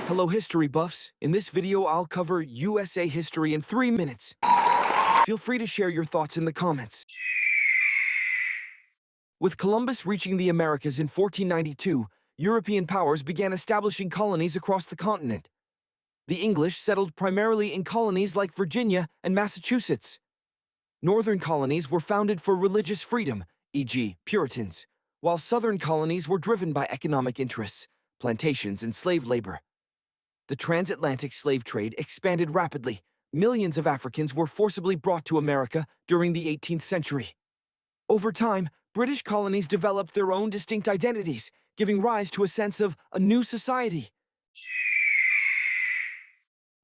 Hello history buffs. In this video I'll cover USA history in 3 minutes. Feel free to share your thoughts in the comments. With Columbus reaching the Americas in 1492, European powers began establishing colonies across the continent. The English settled primarily in colonies like Virginia and Massachusetts. Northern colonies were founded for religious freedom, e.g., Puritans, while southern colonies were driven by economic interests, plantations, and slave labor. The transatlantic slave trade expanded rapidly. Millions of Africans were forcibly brought to America during the 18th century. Over time, British colonies developed their own distinct identities, giving rise to a sense of a new society.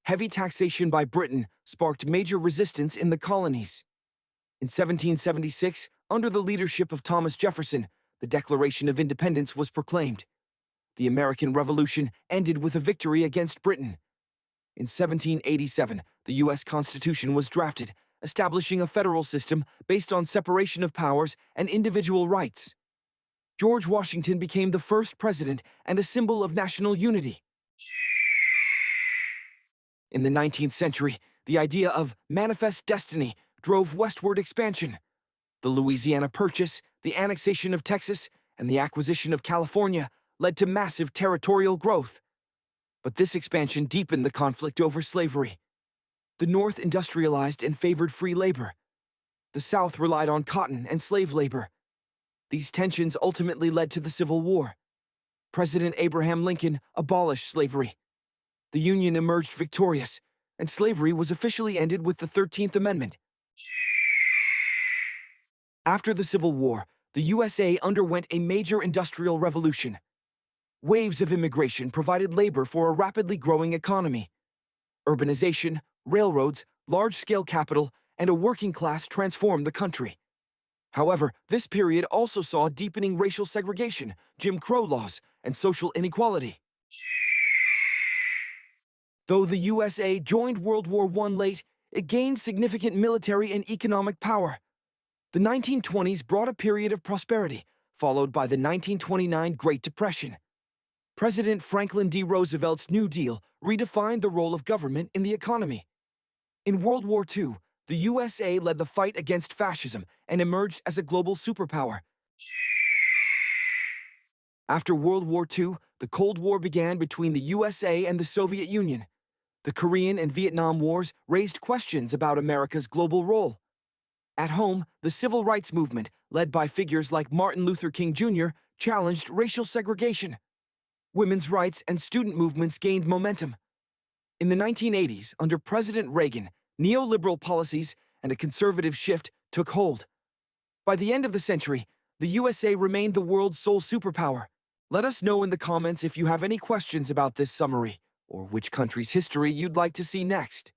Heavy taxation by Britain sparked major resistance in the colonies. In 1776, under the leadership of Thomas Jefferson, the Declaration of Independence was proclaimed. The American Revolution ended with a victory against Britain. In 1787, the U.S. Constitution was drafted, establishing a federal system based on separation of powers and individual rights. George Washington became the first president and a symbol of national unity. In the 19th century, the idea of manifest destiny drove westward expansion. The Louisiana Purchase, the annexation of Texas, and the acquisition of California led to massive territorial growth. But this expansion deepened the conflict over slavery. The North industrialized and favored free labor. The South relied on cotton and slave labor. These tensions ultimately led to the Civil War. President Abraham Lincoln abolished slavery. The Union emerged victorious, and slavery was officially ended with the 13th Amendment. After the Civil War, the USA underwent a major industrial revolution. Waves of immigration provided labor for a rapidly growing economy. Urbanization, railroads, large-scale capital, and a working class transformed the country. However, this period also saw deepening racial segregation, Jim Crow laws, and social inequality. Though the USA joined World War I late, it gained significant military and economic power. The 1920s brought a period of prosperity, followed by the 1929 Great Depression. President Franklin D. Roosevelt's New Deal redefined the role of government in the economy. In World War II, the USA led the fight against fascism and emerged as a global superpower. After World War II, the Cold War began between the USA and the Soviet Union. The Korean and Vietnam Wars raised questions about America's global role. At home, the civil rights movement, led by figures like Martin Luther King Jr., challenged racial segregation. Women's rights and student movements gained momentum. In the 1980s, under President Reagan, neoliberal policies and a conservative shift took hold. By the end of the century, the USA remained the world's sole superpower. Let us know in the comments if you have any questions about this summary, or which country's history you'd like to see next.